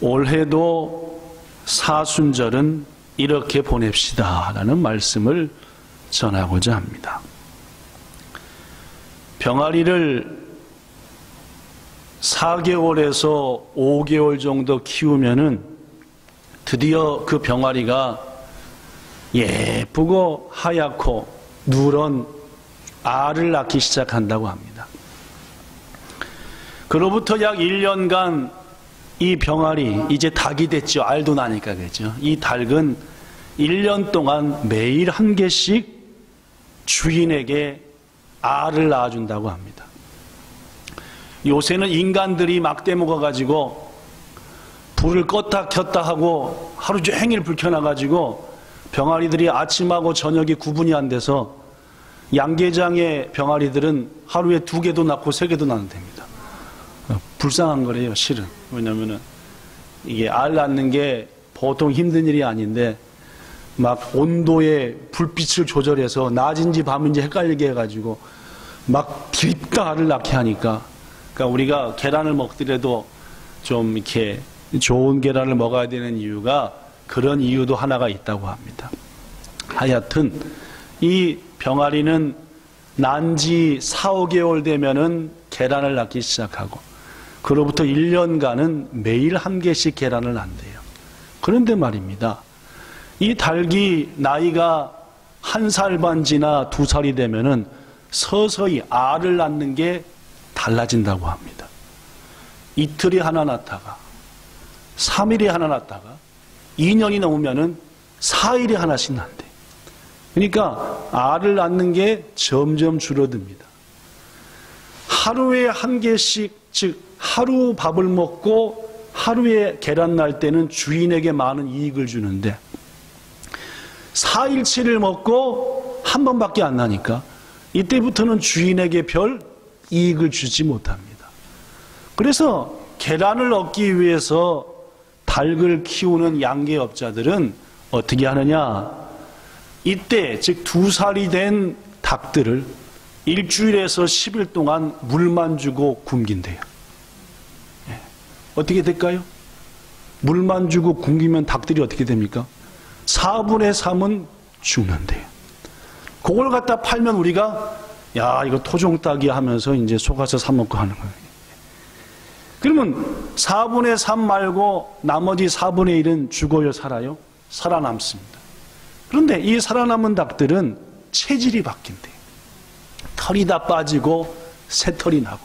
올해도 사순절은 이렇게 보냅시다 라는 말씀을 전하고자 합니다. 병아리를 4개월에서 5개월 정도 키우면은 드디어 그 병아리가 예쁘고 하얗고 누런 알을 낳기 시작한다고 합니다. 그로부터 약 1년간 이 병아리, 이제 닭이 됐죠. 알도 나니까 그죠. 이 닭은 1년 동안 매일 한 개씩 주인에게 알을 낳아준다고 합니다. 요새는 인간들이 막대 먹어가지고 불을 껐다 켰다 하고 하루 종일 불 켜놔가지고 병아리들이 아침하고 저녁이 구분이 안 돼서 양계장의 병아리들은 하루에 2개도 낳고 3개도 낳는답니다. 불쌍한 거래요, 실은. 왜냐면은 이게 알 낳는 게 보통 힘든 일이 아닌데 막 온도에 불빛을 조절해서 낮인지 밤인지 헷갈리게 해가지고 막 딥다 알을 낳게 하니까, 그러니까 우리가 계란을 먹더라도 좀 이렇게 좋은 계란을 먹어야 되는 이유가 그런 이유도 하나가 있다고 합니다. 하여튼 이 병아리는 난 지 4, 5개월 되면은 계란을 낳기 시작하고 그로부터 1년간은 매일 한 개씩 계란을 낳는데요. 그런데 말입니다. 이 닭이 나이가 1살 반 지나 2살이 되면은 서서히 알을 낳는 게 달라진다고 합니다. 이틀에 하나 낳다가 3일에 하나 낳다가 2년이 넘으면은 4일에 하나씩 낳는데, 그러니까 알을 낳는 게 점점 줄어듭니다. 하루에 한 개씩, 즉 하루 밥을 먹고 하루에 계란 낳을 때는 주인에게 많은 이익을 주는데 4일치를 먹고 한 번밖에 안 나니까 이때부터는 주인에게 별 이익을 주지 못합니다. 그래서 계란을 얻기 위해서 닭을 키우는 양계업자들은 어떻게 하느냐, 이때 즉 2살이 된 닭들을 일주일에서 10일 동안 물만 주고 굶긴대요. 어떻게 될까요? 물만 주고 굶기면 닭들이 어떻게 됩니까? 4분의 3은 죽는데요. 그걸 갖다 팔면 우리가 야 이거 토종닭이야 하면서 이제 속아서 사 먹고 하는 거예요. 그러면 4분의 3 말고 나머지 4분의 1은 죽어요, 살아요? 살아남습니다. 그런데 이 살아남은 닭들은 체질이 바뀐대요. 털이 다 빠지고 새털이 나고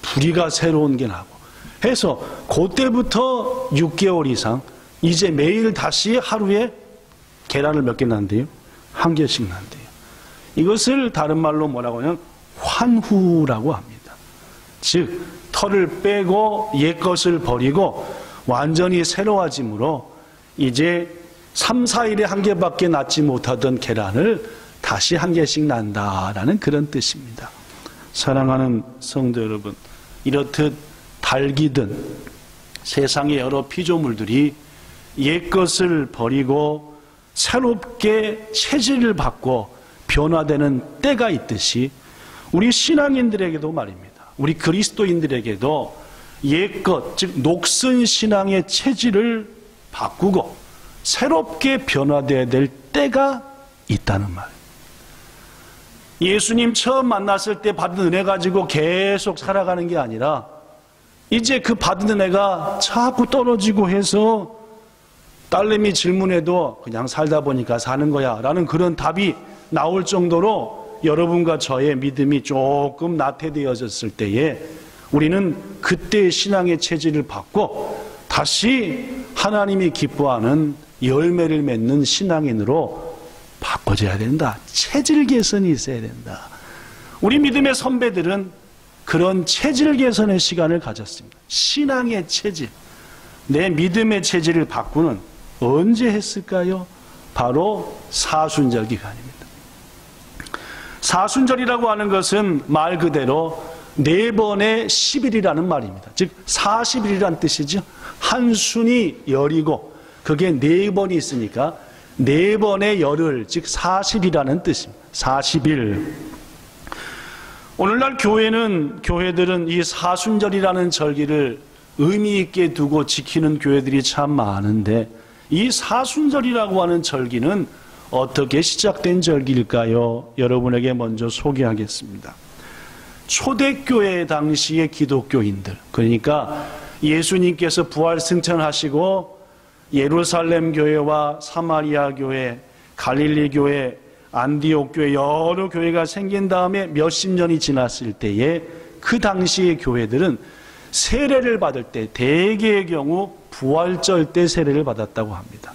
부리가 새로운 게 나고 해서 그때부터 6개월 이상 이제 매일 다시 하루에 계란을 몇 개 낳는데요? 1개씩 낳는데요. 이것을 다른 말로 뭐라고 하냐면 환후라고 합니다. 즉 털을 빼고 옛것을 버리고 완전히 새로워짐으로 이제 3, 4일에 1개밖에 낳지 못하던 계란을 다시 1개씩 낳는다라는 그런 뜻입니다. 사랑하는 성도 여러분, 이렇듯 닭이든 세상의 여러 피조물들이 옛것을 버리고 새롭게 체질을 받고 변화되는 때가 있듯이 우리 신앙인들에게도 말입니다. 우리 그리스도인들에게도 옛것, 즉 녹슨 신앙의 체질을 바꾸고 새롭게 변화되어야 될 때가 있다는 말. 예수님 처음 만났을 때 받은 은혜 가지고 계속 살아가는 게 아니라 이제 그 받은 은혜가 자꾸 떨어지고 해서 딸내미 질문해도 그냥 살다 보니까 사는 거야 라는 그런 답이 나올 정도로 여러분과 저의 믿음이 조금 나태되어졌을 때에 우리는 그때의 신앙의 체질을 받고 다시 하나님이 기뻐하는 열매를 맺는 신앙인으로 바꿔줘야 된다. 체질 개선이 있어야 된다. 우리 믿음의 선배들은 그런 체질 개선의 시간을 가졌습니다. 신앙의 체질, 내 믿음의 체질을 바꾸는 언제 했을까요? 바로 사순절 기간입니다. 사순절이라고 하는 것은 말 그대로 4번의 10일이라는 말입니다. 즉 40일이라는 뜻이죠. 한 순이 열이고 그게 4번이 있으니까 4번의 열흘, 즉 40이라는 뜻입니다. 40일. 오늘날 교회들은 이 사순절이라는 절기를 의미 있게 두고 지키는 교회들이 참 많은데, 이 사순절이라고 하는 절기는 어떻게 시작된 절기일까요? 여러분에게 먼저 소개하겠습니다. 초대교회 당시의 기독교인들, 그러니까 예수님께서 부활 승천하시고 예루살렘 교회와 사마리아 교회, 갈릴리 교회, 안디옥 교회, 여러 교회가 생긴 다음에 몇십 년이 지났을 때에 그 당시의 교회들은 세례를 받을 때 대개의 경우 부활절 때 세례를 받았다고 합니다.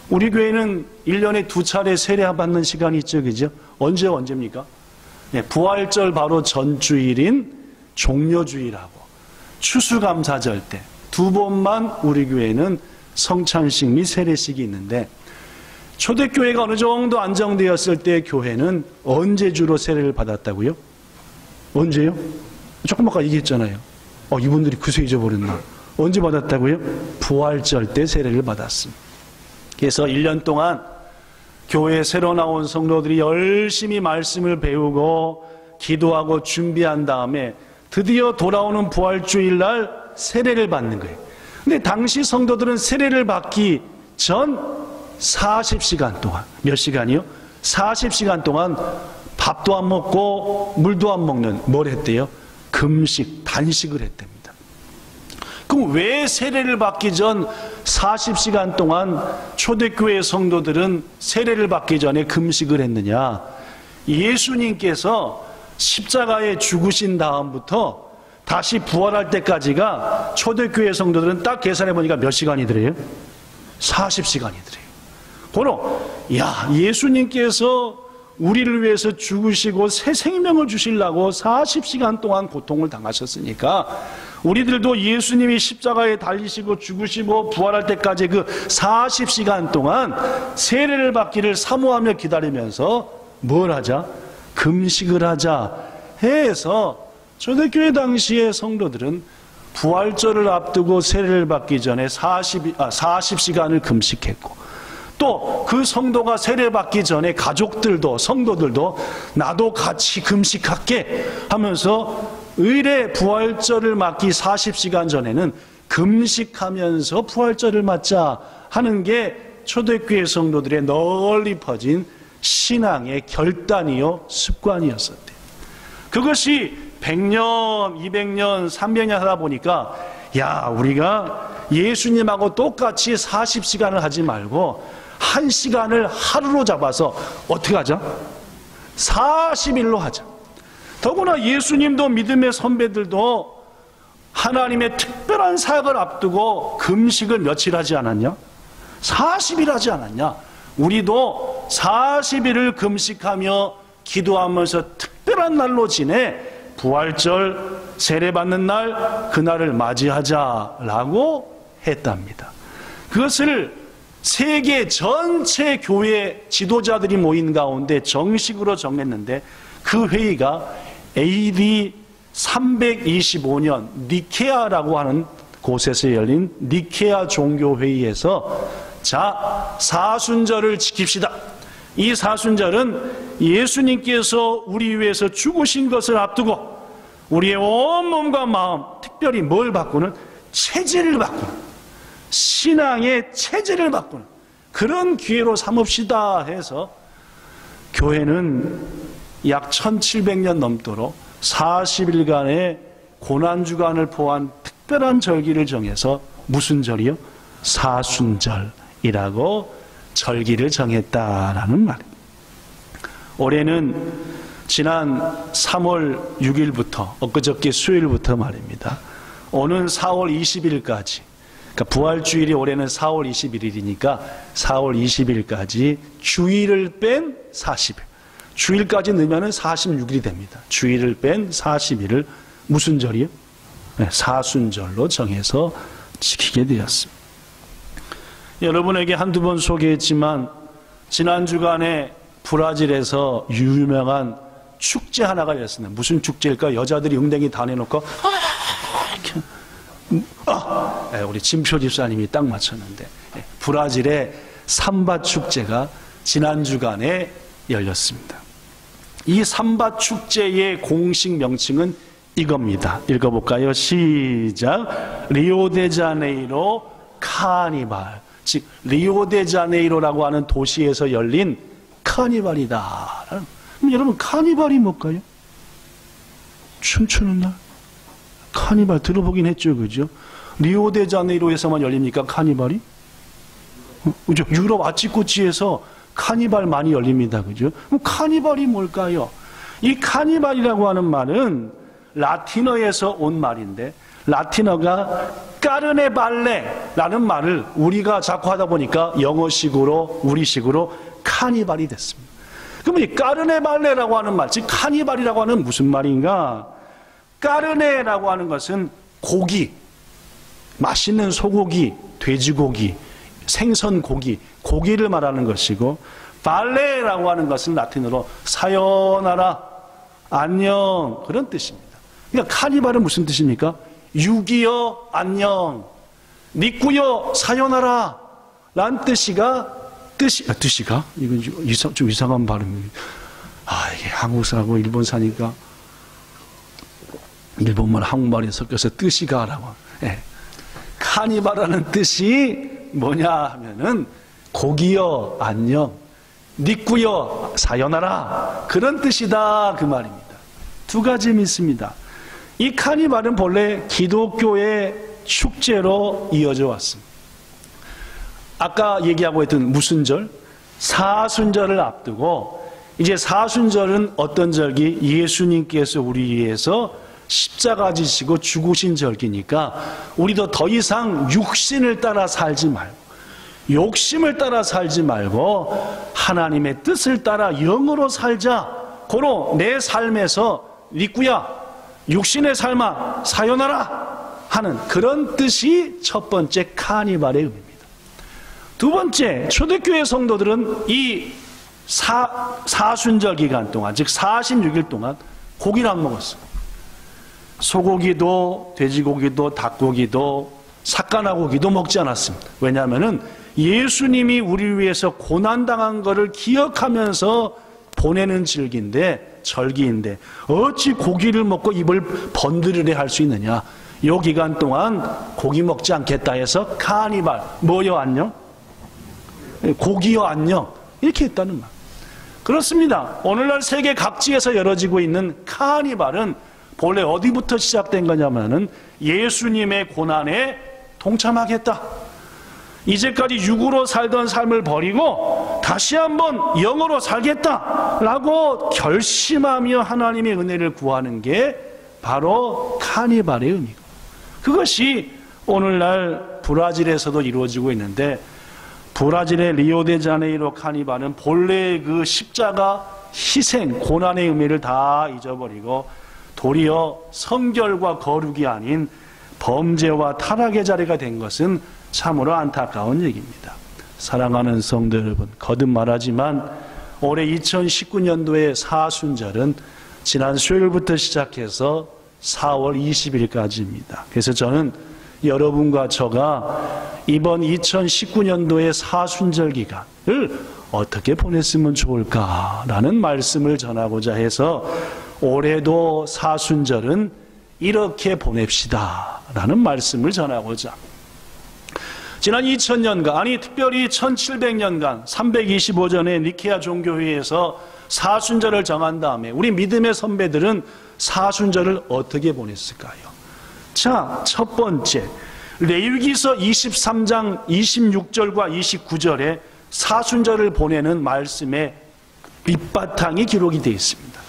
우리 교회는 1년에 2차례 세례 받는 시간이 있죠, 그죠? 언제입니까? 네, 부활절 바로 전주일인 종려주일하고 추수감사절 때 두 번만 우리 교회는 성찬식 및 세례식이 있는데, 초대교회가 어느 정도 안정되었을 때 교회는 언제 주로 세례를 받았다고요? 언제요? 조금 아까 얘기했잖아요. 이분들이 그새 잊어버렸나? 언제 받았다고요? 부활절 때 세례를 받았습니다. 그래서 1년 동안 교회에 새로 나온 성도들이 열심히 말씀을 배우고 기도하고 준비한 다음에 드디어 돌아오는 부활주일날 세례를 받는 거예요. 근데 당시 성도들은 세례를 받기 전 40시간 동안, 몇 시간이요? 40시간 동안 밥도 안 먹고 물도 안 먹는, 뭘 했대요? 금식, 단식을 했답니다. 그럼 왜 세례를 받기 전 40시간 동안 초대교회 성도들은 세례를 받기 전에 금식을 했느냐? 예수님께서 십자가에 죽으신 다음부터 다시 부활할 때까지가 초대교회 성도들은 딱 계산해 보니까 몇 시간이더래요? 40시간이더래요. 바로 예수님께서 우리를 위해서 죽으시고 새 생명을 주시려고 40시간 동안 고통을 당하셨으니까 우리들도 예수님이 십자가에 달리시고 죽으시고 부활할 때까지 그 40시간 동안 세례를 받기를 사모하며 기다리면서 뭘 하자? 금식을 하자 해서 초대교회 당시의 성도들은 부활절을 앞두고 세례를 받기 전에 40시간을 금식했고, 또 그 성도가 세례 받기 전에 가족들도 성도들도 나도 같이 금식할게 하면서 의례 부활절을 맞기 40시간 전에는 금식하면서 부활절을 맞자 하는 게 초대교회 성도들의 널리 퍼진 신앙의 결단이요 습관이었었대요. 그것이 100년, 200년, 300년 하다 보니까 우리가 예수님하고 똑같이 40시간을 하지 말고 1시간을 하루로 잡아서 어떻게 하자? 40일로 하자. 더구나 예수님도 믿음의 선배들도 하나님의 특별한 사역을 앞두고 금식을 며칠 하지 않았냐? 40일 하지 않았냐? 우리도 40일을 금식하며 기도하면서 특별한 날로 지내 부활절 세례받는 날 그날을 맞이하자라고 했답니다. 그것을 세계 전체 교회 지도자들이 모인 가운데 정식으로 정했는데, 그 회의가 AD 325년 니케아라고 하는 곳에서 열린 니케아 종교회의에서 사순절을 지킵시다. 이 사순절은 예수님께서 우리 위해서 죽으신 것을 앞두고 우리의 온몸과 마음, 특별히 뭘 바꾸는? 체질을 바꾸는, 신앙의 체질을 바꾸는 그런 기회로 삼읍시다 해서 교회는 약 1700년 넘도록 40일간의 고난주간을 포함한 특별한 절기를 정해서 무슨 절이요? 사순절이라고 절기를 정했다라는 말입니다. 올해는 지난 3월 6일부터 엊그저께 수요일부터 말입니다. 오는 4월 20일까지, 그러니까 부활주일이 올해는 4월 21일이니까 4월 20일까지 주일을 뺀 40일, 주일까지 넣으면 46일이 됩니다. 주일을 뺀 40일을 무슨 절이요? 사순절로 정해서 지키게 되었습니다. 여러분에게 한두 번 소개했지만 지난 주간에 브라질에서 유명한 축제 하나가 있었습니다. 무슨 축제일까? 여자들이 웅댕이 다 내놓고 우리 진표 집사님이 딱 맞췄는데, 브라질의 삼바 축제가 지난 주간에 열렸습니다. 이 삼바 축제의 공식 명칭은 이겁니다. 읽어볼까요? 시작. 리오데자네이로 카니발. 즉 리오데자네이로라고 하는 도시에서 열린 카니발이다. 그럼 여러분, 카니발이 뭘까요? 춤추는 날? 카니발 들어보긴 했죠, 그죠? 리오데자네이로에서만 열립니까, 카니발이? 그죠? 유럽 아치코치에서 카니발 많이 열립니다, 그죠? 그럼 카니발이 뭘까요? 이 카니발이라고 하는 말은 라틴어에서 온 말인데, 라틴어가 까르네발레라는 말을 우리가 자꾸 하다 보니까 영어식으로, 우리식으로 카니발이 됐습니다. 그럼 이 까르네발레라고 하는 말, 즉 카니발이라고 하는 무슨 말인가? 까르네라고 하는 것은 고기, 맛있는 소고기, 돼지고기, 생선고기, 고기를 말하는 것이고, 발레라고 하는 것은 라틴어로 사요나라, 안녕, 그런 뜻입니다. 그러니까 카니발은 무슨 뜻입니까? 유기여 안녕, 니꾸여 사요나라 라는 뜻이가 이건 좀 이상한 발음입니다. 이게 한국 사람하고 일본 사니까 일본말 한국말이 섞여서 뜻이가라고. 카니발이라는 뜻이 뭐냐 하면은 고기여 안녕, 니꾸여 사요나라, 그런 뜻이다, 그 말입니다. 두 가지 의미 있습니다. 이 카니발은 본래 기독교의 축제로 이어져 왔습니다. 아까 얘기하고 있던 무슨 절? 사순절을 앞두고, 이제 사순절은 어떤 절기? 예수님께서 우리 위해서 십자가 지시고 죽으신 절기니까 우리도 더 이상 육신을 따라 살지 말고, 욕심을 따라 살지 말고 하나님의 뜻을 따라 영으로 살자. 고로 내 삶에서 니꾸야, 육신의 삶아 사요나라 하는 그런 뜻이 첫 번째 카니발의 의미입니다. 두 번째, 초대교회 성도들은 이 사순절 기간 동안, 즉 46일 동안 고기를 안 먹었어요. 소고기도 돼지고기도 닭고기도 삭가나고기도 먹지 않았습니다. 왜냐하면 예수님이 우리를 위해서 고난당한 것을 기억하면서 보내는 절기인데 어찌 고기를 먹고 입을 번드르게 할 수 있느냐. 이 기간 동안 고기 먹지 않겠다 해서 카니발, 뭐여 안녕? 고기여 안녕, 이렇게 했다는 말. 그렇습니다. 오늘날 세계 각지에서 열어지고 있는 카니발은 본래 어디부터 시작된 거냐면은 예수님의 고난에 동참하겠다, 이제까지 육으로 살던 삶을 버리고 다시 한번 영으로 살겠다라고 결심하며 하나님의 은혜를 구하는 게 바로 카니발의 의미고, 그것이 오늘날 브라질에서도 이루어지고 있는데, 브라질의 리오데자네이로 카니발은 본래의 그 십자가, 희생, 고난의 의미를 다 잊어버리고 도리어 성결과 거룩이 아닌 범죄와 타락의 자리가 된 것은 참으로 안타까운 얘기입니다. 사랑하는 성도 여러분, 거듭 말하지만 올해 2019년도의 사순절은 지난 수요일부터 시작해서 4월 20일까지입니다. 그래서 저는 여러분과 저가 이번 2019년도의 사순절 기간을 어떻게 보냈으면 좋을까라는 말씀을 전하고자 해서 올해도 사순절은 이렇게 보냅시다 라는 말씀을 전하고자 합니다. 지난 2000년간, 아니 특별히 1700년간 325전의 니케아 종교회의에서 사순절을 정한 다음에 우리 믿음의 선배들은 사순절을 어떻게 보냈을까요? 자, 첫 번째, 레위기서 23장 26절과 29절에 사순절을 보내는 말씀의 밑바탕이 기록이 되어 있습니다.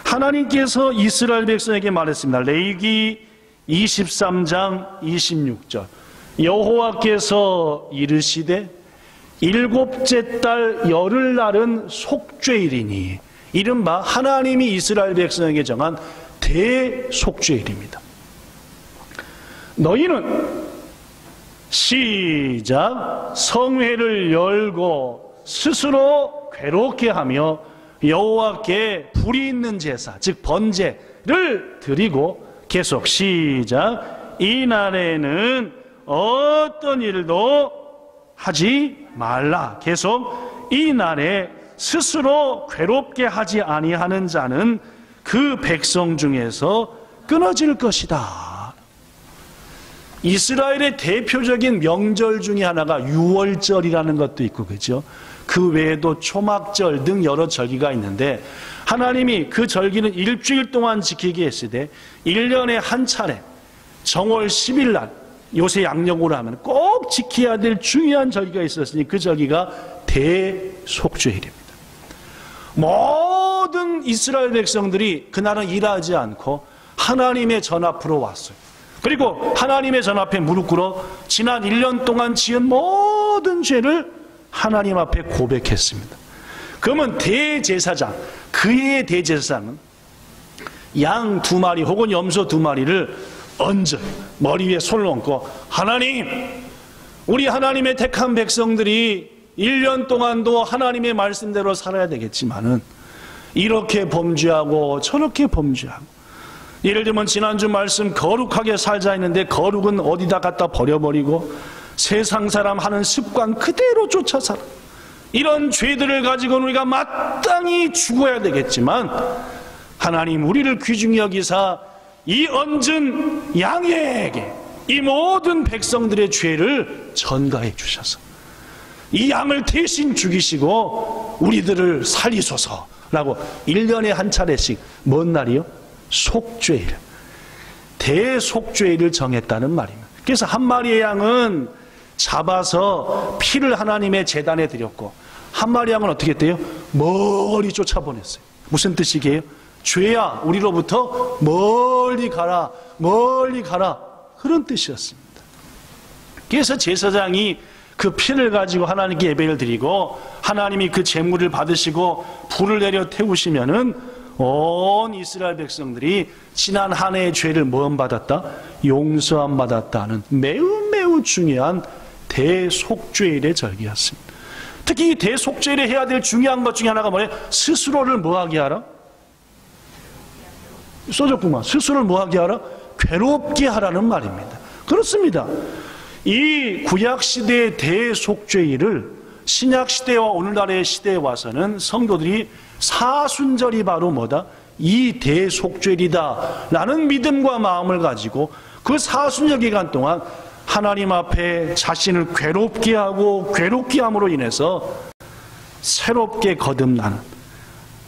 하나님께서 이스라엘 백성에게 말했습니다. 레위기 23장 26절, 여호와께서 이르시되 일곱째 달 열흘날은 속죄일이니, 이른바 하나님이 이스라엘 백성에게 정한 대속죄일입니다. 너희는 시작 성회를 열고 스스로 괴롭게 하며 여호와께 불이 있는 제사, 즉 번제를 드리고, 계속 시작 이 날에는 어떤 일도 하지 말라. 계속 이 날에 스스로 괴롭게 하지 아니하는 자는 그 백성 중에서 끊어질 것이다. 이스라엘의 대표적인 명절 중에 하나가 유월절이라는 것도 있고, 그죠? 그 외에도 초막절 등 여러 절기가 있는데, 하나님이 그 절기는 일주일 동안 지키게 했으되 1년에 한 차례 정월 10일 날, 요새 양력으로 하면 꼭 지켜야 될 중요한 절기가 있었으니 그 절기가 대속죄일입니다. 모든 이스라엘 백성들이 그날은 일하지 않고 하나님의 전 앞으로 왔어요. 그리고 하나님의 전 앞에 무릎 꿇어 지난 1년 동안 지은 모든 죄를 하나님 앞에 고백했습니다. 그러면 대제사장, 그의 대제사장은 양 2마리 혹은 염소 2마리를 얹어 머리 위에 손을 얹고, 하나님, 우리 하나님의 택한 백성들이 1년 동안도 하나님의 말씀대로 살아야 되겠지만은 이렇게 범죄하고 저렇게 범죄하고, 예를 들면 지난주 말씀 거룩하게 살자 했는데 거룩은 어디다 갖다 버려버리고 세상 사람 하는 습관 그대로 쫓아 살아. 이런 죄들을 가지고는 우리가 마땅히 죽어야 되겠지만 하나님 우리를 귀중히 여기사 이 얹은 양에게 이 모든 백성들의 죄를 전가해 주셔서 이 양을 대신 죽이시고 우리들을 살리소서라고 1년에 한 차례씩, 뭔 날이요? 속죄일, 대속죄일을 정했다는 말입니다. 그래서 한 마리의 양은 잡아서 피를 하나님의 제단에 드렸고, 한 마리 양은 어떻게 했대요? 멀리 쫓아보냈어요. 무슨 뜻이게요? 죄야 우리로부터 멀리 가라, 멀리 가라, 그런 뜻이었습니다. 그래서 제사장이 그 피를 가지고 하나님께 예배를 드리고 하나님이 그 제물을 받으시고 불을 내려 태우시면은 온 이스라엘 백성들이 지난 한 해의 죄를 뭐함 받았다? 용서함 받았다는 매우 중요한 대속죄일의 절기였습니다. 특히 이 대속죄일에 해야 될 중요한 것 중에 하나가 뭐예요? 스스로를 뭐하게 하라? 써줬구만. 스스로를 뭐하게 하라? 괴롭게 하라는 말입니다. 그렇습니다. 이 구약시대의 대속죄일을 신약시대와 오늘날의 시대에 와서는 성도들이 사순절이 바로 뭐다? 이 대속죄일이다 라는 믿음과 마음을 가지고 그 사순절 기간 동안 하나님 앞에 자신을 괴롭게 하고 괴롭게 함으로 인해서 새롭게 거듭나는,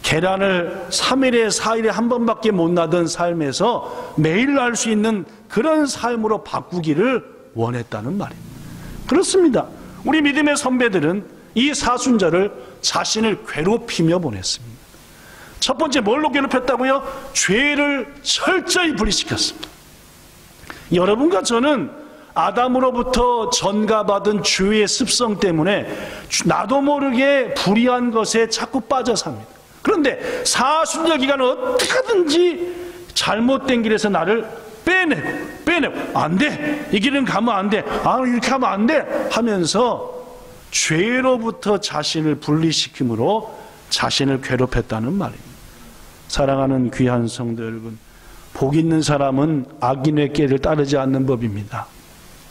계란을 3일에 4일에 한 번밖에 못 나던 삶에서 매일 날 수 있는 그런 삶으로 바꾸기를 원했다는 말입니다. 그렇습니다. 우리 믿음의 선배들은 이 사순절을 자신을 괴롭히며 보냈습니다. 첫 번째 뭘로 괴롭혔다고요? 죄를 철저히 분리시켰습니다. 여러분과 저는 아담으로부터 전가받은 죄의 습성 때문에 나도 모르게 불의한 것에 자꾸 빠져 삽니다. 그런데 사순절 기간은 어떻게 하든지 잘못된 길에서 나를 빼내고 안 돼, 이 길은 가면 안 돼, 이렇게 하면 안 돼 하면서 죄로부터 자신을 분리시킴으로 자신을 괴롭혔다는 말입니다. 사랑하는 귀한 성도 여러분, 복 있는 사람은 악인의 길을 따르지 않는 법입니다.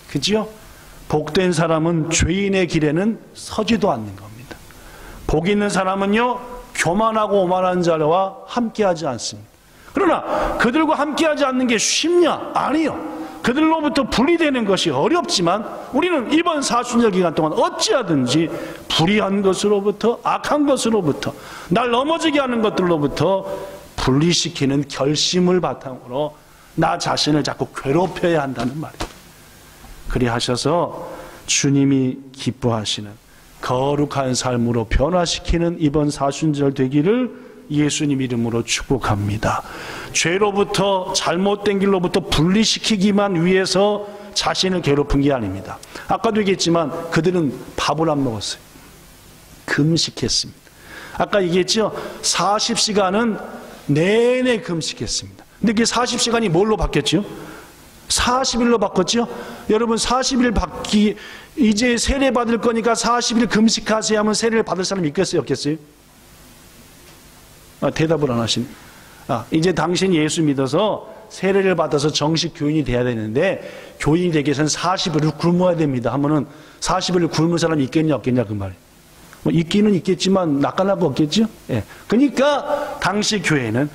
그죠? 복된 사람은 죄인의 길에는 서지도 않는 겁니다. 복 있는 사람은요, 교만하고 오만한 자와 함께하지 않습니다. 그러나 그들과 함께하지 않는 게 쉽냐? 아니요. 그들로부터 분리되는 것이 어렵지만 우리는 이번 사순절 기간 동안 어찌하든지 불의한 것으로부터, 악한 것으로부터, 날 넘어지게 하는 것들로부터 분리시키는 결심을 바탕으로 나 자신을 자꾸 괴롭혀야 한다는 말입니다. 그리 하셔서 주님이 기뻐하시는 거룩한 삶으로 변화시키는 이번 사순절 되기를 예수님 이름으로 축복합니다. 죄로부터, 잘못된 길로부터 분리시키기만 위해서 자신을 괴롭힌 게 아닙니다. 아까도 얘기했지만 그들은 밥을 안 먹었어요. 금식했습니다. 아까 얘기했죠? 40시간은 내내 금식했습니다. 근데 그게 40시간이 뭘로 바뀌었죠? 40일로 바꿨죠? 여러분 40일 받기, 이제 세례 받을 거니까 40일 금식하세요 하면 세례를 받을 사람이 있겠어요? 없겠어요? 대답을 안 하시네. 이제 당신 예수 믿어서 세례를 받아서 정식 교인이 돼야 되는데 교인이 되기 위해서는 40일을 굶어야 됩니다 하면은 40일을 굶은 사람이 있겠냐 없겠냐 그 말이에요. 있기는 있겠지만 낙관할 거 없겠죠? 예. 그러니까 당시 교회는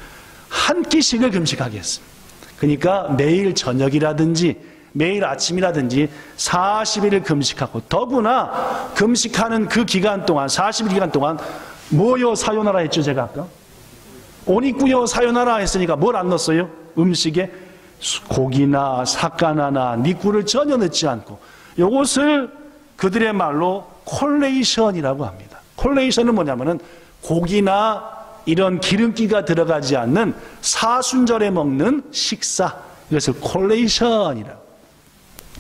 한 끼씩을 금식하게 했습니다. 그러니까 매일 저녁이라든지 매일 아침이라든지 40일을 금식하고, 더구나 금식하는 그 기간 동안, 40일 기간 동안 뭐요 사요나라 했죠 제가 아까? 옷 입고요 사요나라 했으니까 뭘 안 넣었어요? 음식에 고기나 삭가나나 니꾸를 전혀 넣지 않고, 이것을 그들의 말로 콜레이션이라고 합니다. 콜레이션은 뭐냐면은 고기나 이런 기름기가 들어가지 않는 사순절에 먹는 식사, 이것을 콜레이션이라고.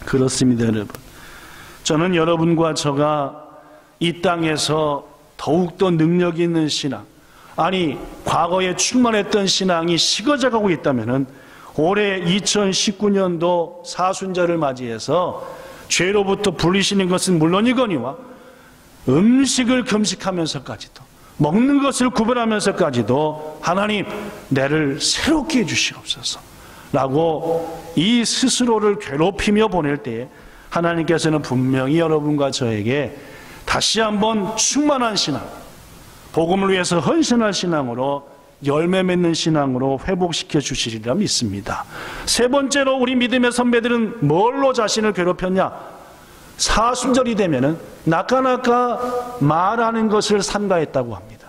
그렇습니다 여러분. 저는 여러분과 저가 이 땅에서 더욱더 능력 있는 신앙, 아니 과거에 충만했던 신앙이 식어져가고 있다면은 올해 2019년도 사순절을 맞이해서 죄로부터 분리시는 것은 물론이거니와 음식을 금식하면서까지도, 먹는 것을 구별하면서까지도 하나님 나를 새롭게 해주시옵소서 라고 이 스스로를 괴롭히며 보낼 때에 하나님께서는 분명히 여러분과 저에게 다시 한번 충만한 신앙, 복음을 위해서 헌신할 신앙으로, 열매 맺는 신앙으로 회복시켜 주시리라 믿습니다. 세 번째로 우리 믿음의 선배들은 뭘로 자신을 괴롭혔냐? 사순절이 되면은 나까나까 말하는 것을 삼가했다고 합니다.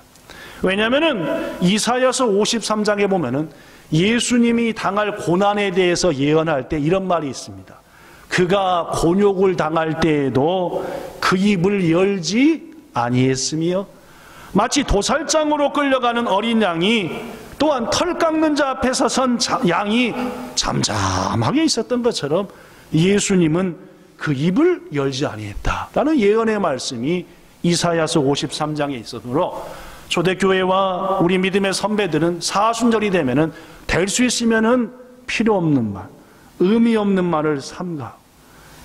왜냐하면은 이사야서 53장에 보면은 예수님이 당할 고난에 대해서 예언할 때 이런 말이 있습니다. 그가 곤욕을 당할 때에도 그 입을 열지 아니했으며 마치 도살장으로 끌려가는 어린 양이 또한 털 깎는 자 앞에서 선 양이 잠잠하게 있었던 것처럼 예수님은 그 입을 열지 아니했다라는 예언의 말씀이 이사야서 53장에 있었으므로 초대교회와 우리 믿음의 선배들은 사순절이 되면은 될 수 있으면은 필요 없는 말, 의미 없는 말을 삼가,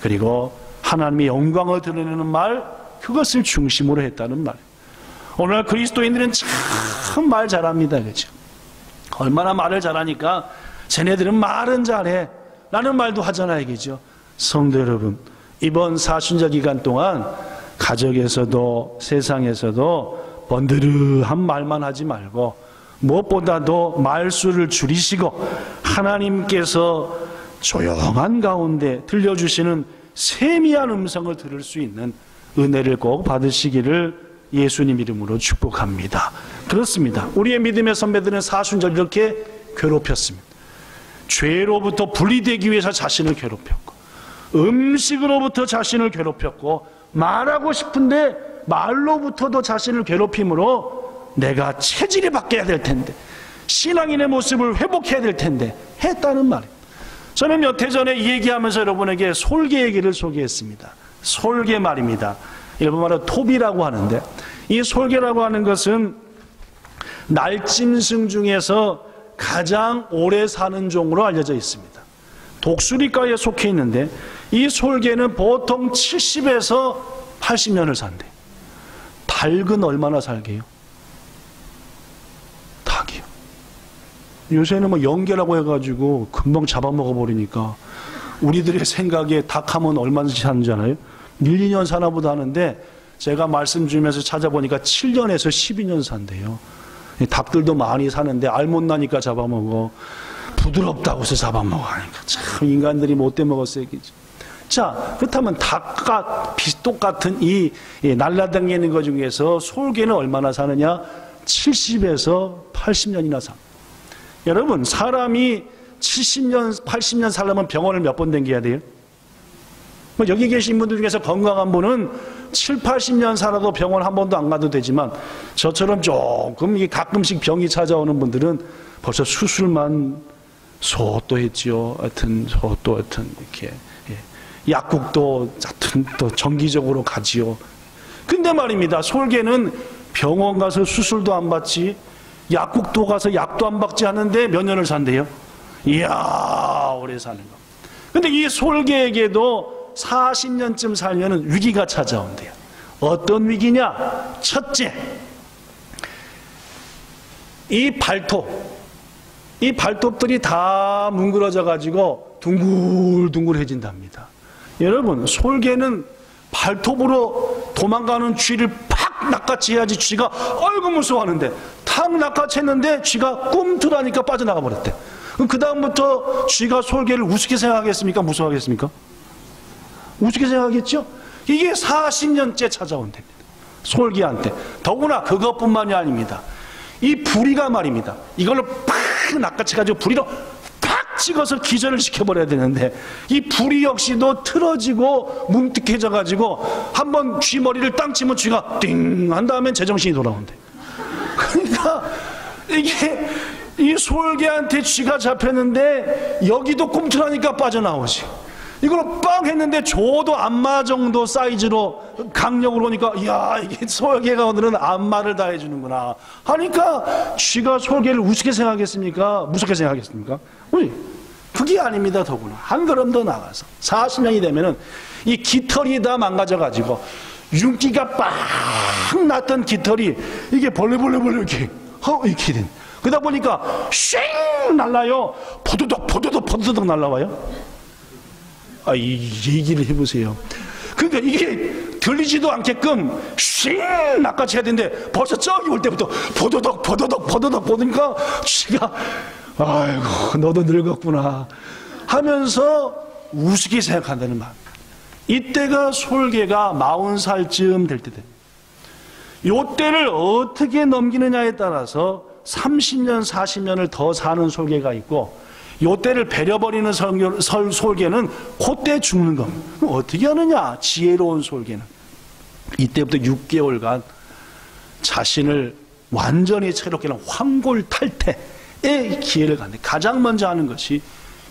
그리고 하나님의 영광을 드러내는 말, 그것을 중심으로 했다는 말. 오늘 그리스도인들은 참 말 잘합니다, 그렇죠? 얼마나 말을 잘하니까 쟤네들은 말은 잘해 라는 말도 하잖아요, 그죠? 성도 여러분, 이번 사순절 기간 동안 가정에서도 세상에서도 번드르한 말만 하지 말고 무엇보다도 말수를 줄이시고 하나님께서 조용한 가운데 들려주시는 세미한 음성을 들을 수 있는 은혜를 꼭 받으시기를 예수님 이름으로 축복합니다. 그렇습니다. 우리의 믿음의 선배들은 사순절 이렇게 괴롭혔습니다. 죄로부터 분리되기 위해서 자신을 괴롭혔고, 음식으로부터 자신을 괴롭혔고, 말하고 싶은데 말로부터도 자신을 괴롭힘으로 내가 체질이 바뀌어야 될 텐데, 신앙인의 모습을 회복해야 될 텐데 했다는 말이에요. 저는 몇 해 전에 이 얘기하면서 여러분에게 솔개 얘기를 소개했습니다. 솔개 말입니다. 일본말로 톱이라고 하는데, 이 솔개라고 하는 것은 날짐승 중에서 가장 오래 사는 종으로 알려져 있습니다. 독수리과에 속해 있는데 이 솔개는 보통 70에서 80년을 산대요. 닭은 얼마나 살게요? 닭이요. 요새는 뭐 연계라고 해가지고 금방 잡아먹어 버리니까 우리들의 생각에 닭하면 얼마나 사는 줄 알아요? 1, 2년 사나 보다 하는데 제가 말씀 주면서 찾아보니까 7년에서 12년 산대요. 닭들도 많이 사는데 알 못 나니까 잡아먹어. 부드럽다고 해서 잡아먹어 하니까 참 인간들이 못돼 먹었어요. 자, 그렇다면 닭과 똑같은 이 날라다니는 것 중에서 솔개는 얼마나 사느냐? 70에서 80년이나 사. 여러분, 사람이 70년, 80년 살려면 병원을 몇 번 댕겨야 돼요? 뭐 여기 계신 분들 중에서 건강한 분은 7, 80년 살아도 병원 한 번도 안 가도 되지만 저처럼 조금 가끔씩 병이 찾아오는 분들은 벌써 수술만 소도 했지요. 하여튼 소도 하여튼 이렇게 약국도 하여튼 또 정기적으로 가지요. 근데 말입니다. 솔개는 병원 가서 수술도 안 받지, 약국도 가서 약도 안 받지 하는데 몇 년을 산대요? 이야, 오래 사는 거. 근데 이 솔개에게도 40년쯤 살면 위기가 찾아온대요. 어떤 위기냐? 첫째, 이 발톱들이 다 뭉그러져 가지고 둥글둥글해진답니다. 여러분, 솔개는 발톱으로 도망가는 쥐를 팍 낚아채야지 쥐가 아이고 무서워하는데 탁 낚아챘는데 쥐가 꿈틀하니까 빠져나가 버렸대. 그럼 그 다음부터 쥐가 솔개를 우습게 생각하겠습니까? 무서워하겠습니까? 우습게 생각하겠죠? 이게 40년째 찾아온 됩니다. 솔개한테. 더구나 그것뿐만이 아닙니다. 이 부리가 말입니다. 이걸로 팍 낚아채가지고 부리로 팍 찍어서 기절을 시켜버려야 되는데 이 부리 역시도 틀어지고 뭉툭해져가지고 한번 쥐 머리를 땅 치면 쥐가 띵 한 다음에 제정신이 돌아온대. 그러니까 이게 이 솔개한테 쥐가 잡혔는데 여기도 꿈틀하니까 빠져나오지. 이걸로 빵 했는데 줘도 안마 정도 사이즈로 강력으로 오니까 이야 이게 솔개가 오늘은 안마를 다 해주는구나 하니까 쥐가 솔개를 우습게 생각하겠습니까? 무섭게 생각하겠습니까? 그게 아닙니다. 더구나 한 걸음 더 나가서 40년이 되면은 이 깃털이 다 망가져가지고 윤기가 빡 났던 깃털이 이게 벌레 이렇게 된. 그러다 보니까 쉥 날라요. 포도덕 날라와요. 이 얘기를 해보세요. 그러니까 이게 들리지도 않게끔 쉥 낚아채야 되는데 벌써 저기 올 때부터 포도덕 보니까 쥐가 아이고 너도 늙었구나 하면서 우습게 생각한다는 말. 이때가 솔개가 40살쯤 될 때 됩니다. 요때를 어떻게 넘기느냐에 따라서 30년 40년을 더 사는 솔개가 있고 요때를 배려버리는 솔개는 그때 죽는 겁니다. 그럼 어떻게 하느냐? 지혜로운 솔개는 이때부터 6개월간 자신을 완전히 새롭게 하는 황골탈퇴의 기회를 갖는데 가장 먼저 하는 것이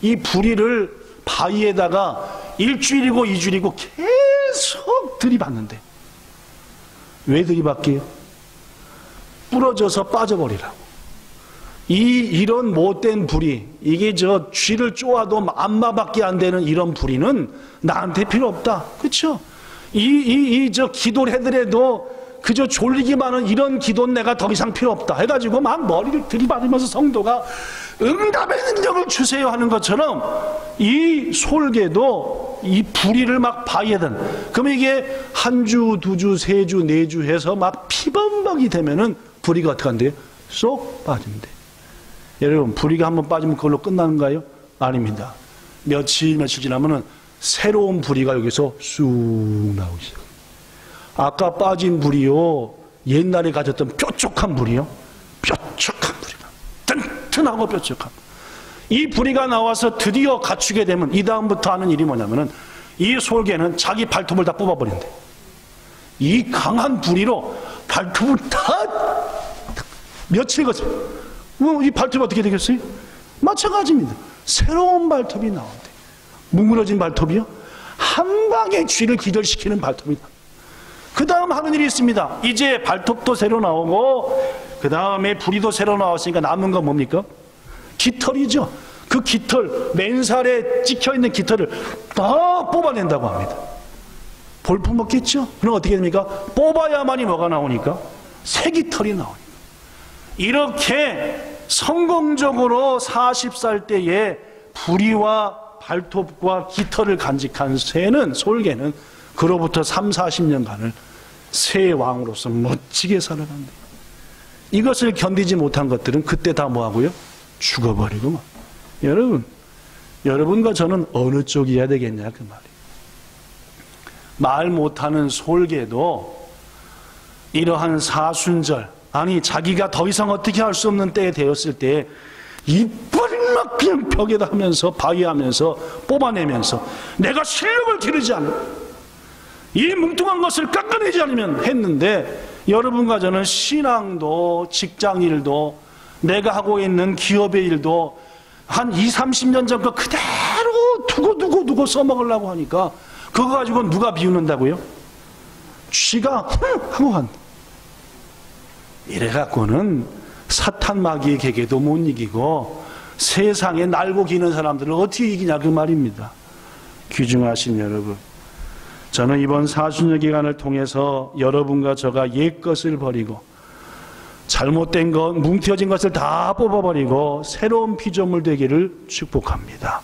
이 부리를 바위에다가 1주일이고 2주일이고 계속 들이받는데 왜 들이받게요? 부러져서 빠져버리라고. 이런 못된 부리, 이게 저 쥐를 쪼아도 안마밖에 안 되는 이런 부리는 나한테 필요 없다. 그렇죠? 저 기도를 해더라도 그저 졸리기만 하는 이런 기도는 내가 더 이상 필요 없다 해가지고 막 머리를 들이받으면서 성도가 응답의 능력을 주세요 하는 것처럼 이 솔개도 이 부리를 막 바위에든 그러면 이게 한 주, 두 주, 세 주, 네 주 해서 막 피범벅이 되면은 부리가 어떻게 한대요? 쏙 빠진대. 여러분 부리가 한번 빠지면 그걸로 끝나는가요? 아닙니다. 며칠 지나면은 새로운 부리가 여기서 쑥 나오기 시작해요. 아까 빠진 부리요 옛날에 가졌던 뾰족한 부리요 뾰족한 부리가 튼튼하고 뾰족한 이 부리가 나와서 드디어 갖추게 되면 이 다음부터 하는 일이 뭐냐면은 이 솔개는 자기 발톱을 다 뽑아버린대. 이 강한 부리로 발톱을 다 며칠 거죠. 이 발톱이 어떻게 되겠어요? 마찬가지입니다. 새로운 발톱이 나온대. 뭉그러진 발톱이요 한 방에 쥐를 기절시키는 발톱이다. 그 다음 하는 일이 있습니다. 이제 발톱도 새로 나오고 그 다음에 부리도 새로 나왔으니까 남은 건 뭡니까? 깃털이죠. 그 깃털 맨살에 찍혀있는 깃털을 다 뽑아낸다고 합니다. 볼품없겠죠? 그럼 어떻게 됩니까? 뽑아야만이 뭐가 나오니까? 새 깃털이 나오니까. 이렇게 성공적으로 40살 때에 부리와 발톱과 깃털을 간직한 솔개는 그로부터 30-40년간을 새 왕으로서 멋지게 살아간다. 이것을 견디지 못한 것들은 그때 다 뭐하고요? 죽어버리고 막. 여러분과 저는 어느 쪽이어야 되겠냐 그 말이에요. 말 못하는 솔개도 이러한 사순절 아니 자기가 더 이상 어떻게 할 수 없는 때에 되었을 때 이빨을 막 그냥 벽에다 하면서 바위하면서 뽑아내면서 내가 실력을 기르지 않는 이 뭉뚱한 것을 깎아내지 않으면 했는데 여러분과 저는 신앙도 직장일도 내가 하고 있는 기업의 일도 한 20-30년 전 거 그대로 두고 써먹으려고 하니까 그거 가지고 누가 비웃는다고요? 쥐가 하고 한다. 이래갖고는 사탄 마귀의 계계도 못 이기고 세상에 날고 기는 사람들을 어떻게 이기냐 그 말입니다. 귀중하신 여러분, 저는 이번 사순절 기간을 통해서 여러분과 저가 옛것을 버리고 잘못된 것, 뭉태어진 것을 다 뽑아버리고 새로운 피조물 되기를 축복합니다.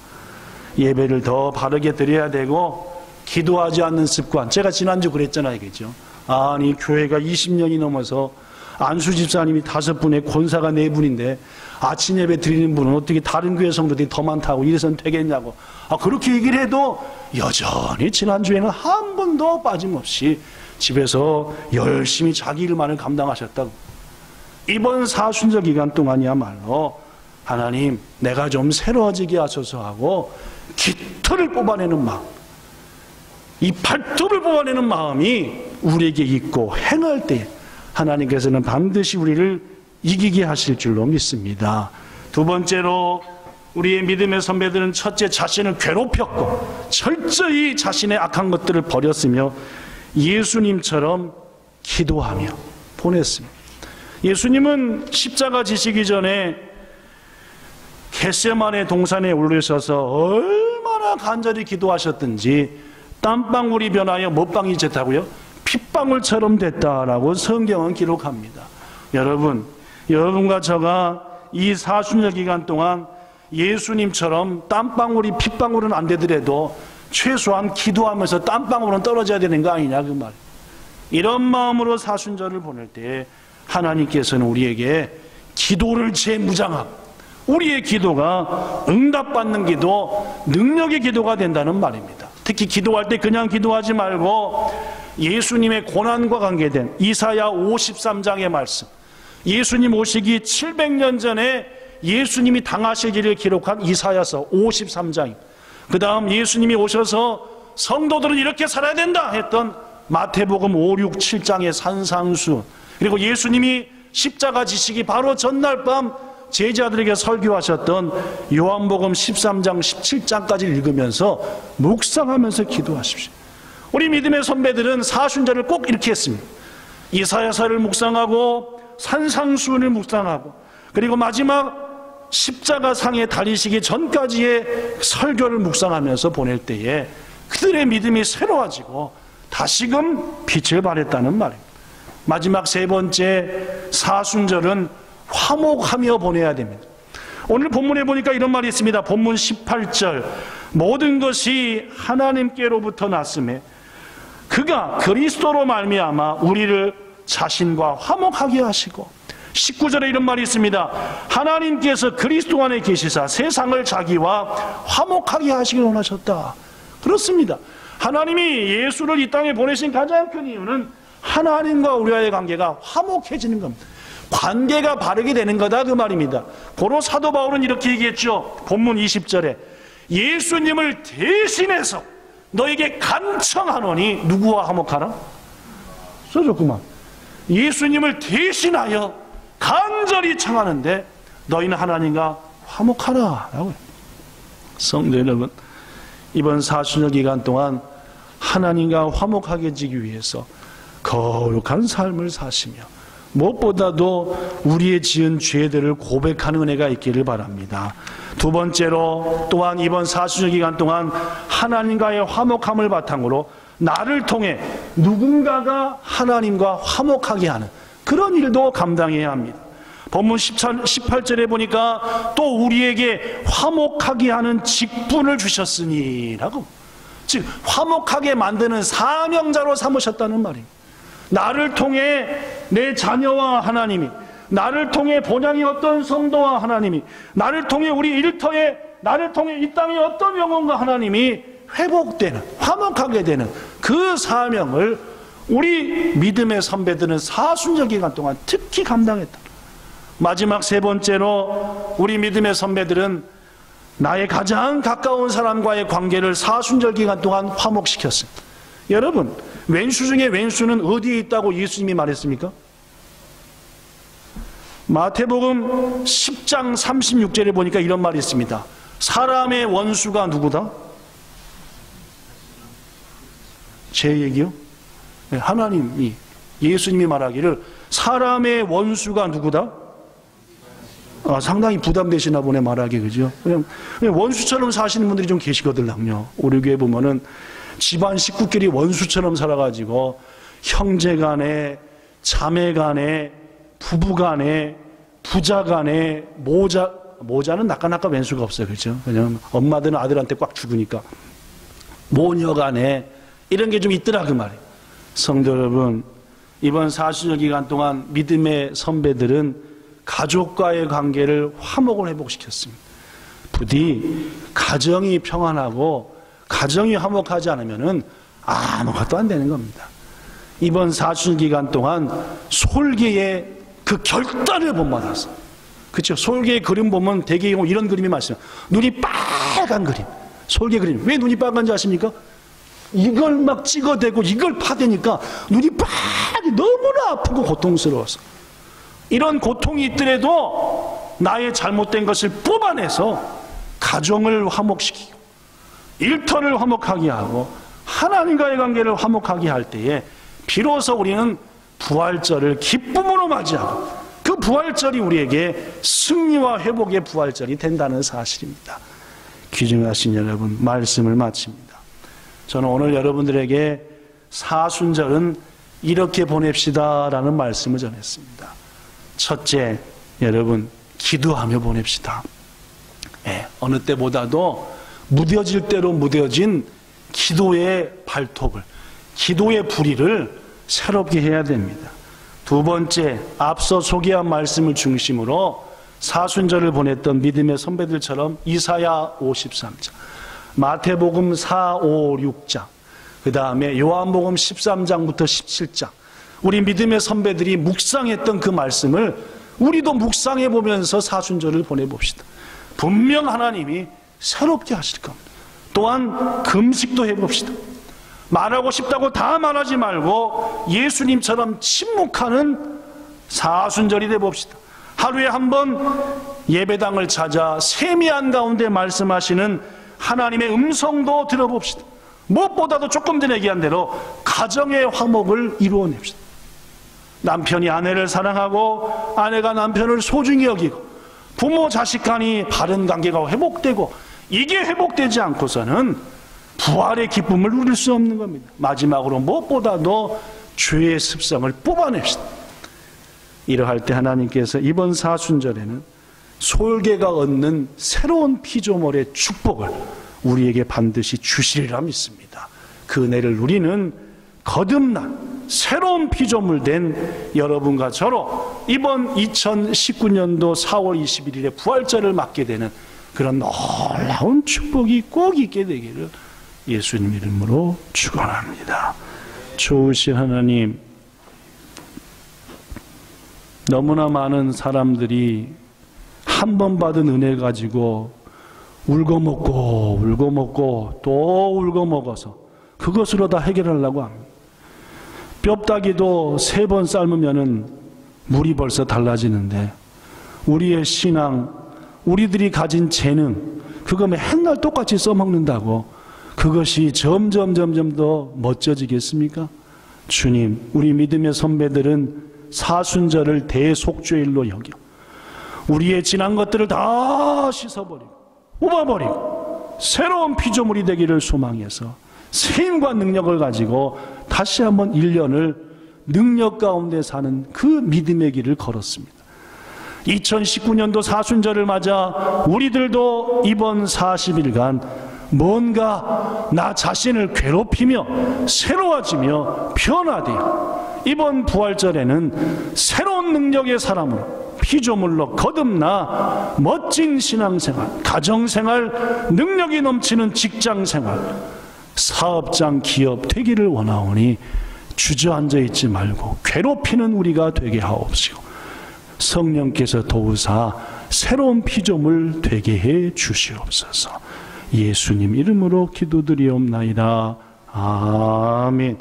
예배를 더 바르게 드려야 되고 기도하지 않는 습관, 제가 지난주 그랬잖아요. 그죠? 아니 교회가 20년이 넘어서 안수 집사님이 5분에 권사가 4분인데 아침 예배 드리는 분은 어떻게 다른 교회 성도들이 더 많다고 이래서는 되겠냐고. 그렇게 얘기를 해도 여전히 지난주에는 한 번도 빠짐없이 집에서 열심히 자기 일만을 감당하셨다고. 이번 사순절 기간 동안이야말로 하나님 내가 좀 새로워지게 하소서 하고 깃털을 뽑아내는 마음, 이 발톱을 뽑아내는 마음이 우리에게 있고 행할 때 하나님께서는 반드시 우리를 이기게 하실 줄로 믿습니다. 두 번째로 우리의 믿음의 선배들은 첫째 자신을 괴롭혔고 철저히 자신의 악한 것들을 버렸으며 예수님처럼 기도하며 보냈습니다. 예수님은 십자가 지시기 전에 겟세마네 동산에 올르셔서 얼마나 간절히 기도하셨든지 땀방울이 변하여 못방이 됐다고요? 핏방울처럼 됐다라고 성경은 기록합니다. 여러분과 저가 이 사순절 기간 동안 예수님처럼 땀방울이 핏방울은 안 되더라도 최소한 기도하면서 땀방울은 떨어져야 되는 거 아니냐 그 말. 이런 마음으로 사순절을 보낼 때 하나님께서는 우리에게 기도를 재무장하고 우리의 기도가 응답받는 기도, 능력의 기도가 된다는 말입니다. 특히 기도할 때 그냥 기도하지 말고 예수님의 고난과 관계된 이사야 53장의 말씀, 예수님 오시기 700년 전에 예수님이 당하실 일을 기록한 이사야서 53장, 그 다음 예수님이 오셔서 성도들은 이렇게 살아야 된다 했던 마태복음 5, 6, 7장의 산상수, 그리고 예수님이 십자가 지시기 바로 전날 밤 제자들에게 설교하셨던 요한복음 13장 17장까지 읽으면서 묵상하면서 기도하십시오. 우리 믿음의 선배들은 사순절을 꼭 이렇게 했습니다. 이사야서를 묵상하고 산상수훈을 묵상하고 그리고 마지막 십자가 상에 달리시기 전까지의 설교를 묵상하면서 보낼 때에 그들의 믿음이 새로워지고 다시금 빛을 발했다는 말입니다. 마지막 세 번째 사순절은 화목하며 보내야 됩니다. 오늘 본문에 보니까 이런 말이 있습니다. 본문 18절, 모든 것이 하나님께로부터 났음에 그가 그리스도로 말미암아 우리를 자신과 화목하게 하시고, 19절에 이런 말이 있습니다. 하나님께서 그리스도 안에 계시사 세상을 자기와 화목하게 하시길 원하셨다. 그렇습니다. 하나님이 예수를 이 땅에 보내신 가장 큰 이유는 하나님과 우리와의 관계가 화목해지는 겁니다. 관계가 바르게 되는 거다 그 말입니다. 고로 사도 바울은 이렇게 얘기했죠. 본문 20절에 예수님을 대신해서 너에게 간청하노니 누구와 화목하라? 써줬구만. 예수님을 대신하여 간절히 청하는데 너희는 하나님과 화목하라 라고요. 성도 여러분, 이번 사순절 기간 동안 하나님과 화목하게 지기 위해서 거룩한 삶을 사시며 무엇보다도 우리의 지은 죄들을 고백하는 은혜가 있기를 바랍니다. 두 번째로 또한 이번 사순절 기간 동안 하나님과의 화목함을 바탕으로 나를 통해 누군가가 하나님과 화목하게 하는 그런 일도 감당해야 합니다. 본문 18절에 보니까 또 우리에게 화목하게 하는 직분을 주셨으니라고, 즉 화목하게 만드는 사명자로 삼으셨다는 말입니다. 나를 통해 내 자녀와 하나님이, 나를 통해 본향의 어떤 성도와 하나님이, 나를 통해 우리 일터에, 나를 통해 이 땅의 어떤 영혼과 하나님이 회복되는, 화목하게 되는 그 사명을 우리 믿음의 선배들은 사순절 기간 동안 특히 감당했다. 마지막 세 번째로 우리 믿음의 선배들은 나의 가장 가까운 사람과의 관계를 사순절 기간 동안 화목시켰습니다. 여러분, 왼수 중에 왼수는 어디에 있다고 예수님이 말했습니까? 마태복음 10장 36절에 보니까 이런 말이 있습니다. 사람의 원수가 누구다? 제 얘기요? 하나님이, 예수님이 말하기를 사람의 원수가 누구다? 상당히 부담되시나 보네 말하기, 그죠? 그냥 원수처럼 사시는 분들이 좀 계시거든요. 우리 교회 보면은 집안 식구끼리 원수처럼 살아가지고 형제 간에, 자매 간에, 부부 간에, 부자 간에, 모자는 나까나까 왼수가 없어요. 그렇죠? 왜냐하면 엄마들은 아들한테 꽉 죽으니까. 모녀 간에 이런 게 좀 있더라 그 말이에요. 성도 여러분, 이번 사순절 기간 동안 믿음의 선배들은 가족과의 관계를 화목을 회복시켰습니다. 부디 가정이 평안하고 가정이 화목하지 않으면 아무것도 안 되는 겁니다. 이번 사순절 기간 동안 솔개의 그 결단을 본받았어요. 그렇죠? 솔개의 그림 보면 대개 이런 그림이 많습니다. 눈이 빨간 그림, 솔개 그림. 왜 눈이 빨간지 아십니까? 이걸 막 찍어대고 이걸 파대니까 눈이 빨개, 너무나 아프고 고통스러워서. 이런 고통이 있더라도 나의 잘못된 것을 뽑아내서 가정을 화목시키고 일터를 화목하게 하고 하나님과의 관계를 화목하게 할 때에 비로소 우리는 부활절을 기쁨으로 맞이하고 그 부활절이 우리에게 승리와 회복의 부활절이 된다는 사실입니다. 귀중하신 여러분, 말씀을 마칩니다. 저는 오늘 여러분들에게 사순절은 이렇게 보냅시다 라는 말씀을 전했습니다. 첫째, 여러분 기도하며 보냅시다. 어느 때보다도 무뎌질 대로 무뎌진 기도의 발톱을, 기도의 부리를 새롭게 해야 됩니다. 두 번째, 앞서 소개한 말씀을 중심으로 사순절을 보냈던 믿음의 선배들처럼 이사야 53장, 마태복음 4, 5, 6장, 그 다음에 요한복음 13장부터 17장, 우리 믿음의 선배들이 묵상했던 그 말씀을 우리도 묵상해 보면서 사순절을 보내봅시다. 분명 하나님이 새롭게 하실 겁니다. 또한 금식도 해봅시다. 말하고 싶다고 다 말하지 말고 예수님처럼 침묵하는 사순절이 되봅시다. 하루에 한 번 예배당을 찾아 세미한 가운데 말씀하시는 하나님의 음성도 들어봅시다. 무엇보다도 조금 전에 얘기한 대로 가정의 화목을 이루어냅시다. 남편이 아내를 사랑하고 아내가 남편을 소중히 여기고 부모 자식 간이 바른 관계가 회복되고 이게 회복되지 않고서는 부활의 기쁨을 누릴 수 없는 겁니다. 마지막으로 무엇보다도 죄의 습성을 뽑아냅시다. 이러할 때 하나님께서 이번 사순절에는 솔개가 얻는 새로운 피조물의 축복을 우리에게 반드시 주시리라 믿습니다. 그 은혜를 누리는 거듭난 새로운 피조물 된 여러분과 저로 이번 2019년도 4월 21일에 부활절을 맞게 되는 그런 놀라운 축복이 꼭 있게 되기를 예수님 이름으로 축원합니다. 좋으신 하나님, 너무나 많은 사람들이 한 번 받은 은혜 가지고 울고 먹고 또 울고 먹어서 그것으로 다 해결하려고 합니다. 뼈다귀도 3번 삶으면은 물이 벌써 달라지는데 우리의 신앙, 우리들이 가진 재능, 그거 맨날 똑같이 써먹는다고 그것이 점점 더 멋져지겠습니까? 주님, 우리 믿음의 선배들은 사순절을 대속죄일로 여겨 우리의 지난 것들을 다 씻어버리고 뽑아버리고 새로운 피조물이 되기를 소망해서 힘과 능력을 가지고 다시 한번 1년을 능력 가운데 사는 그 믿음의 길을 걸었습니다. 2019년도 사순절을 맞아 우리들도 이번 40일간 뭔가 나 자신을 괴롭히며 새로워지며 변화되어 이번 부활절에는 새로운 능력의 사람으로 피조물로 거듭나 멋진 신앙생활, 가정생활, 능력이 넘치는 직장생활, 사업장, 기업 되기를 원하오니 주저앉아 있지 말고 괴롭히는 우리가 되게 하옵시고 성령께서 도우사 새로운 피조물 되게 해 주시옵소서. 예수님 이름으로 기도드리옵나이다. 아멘.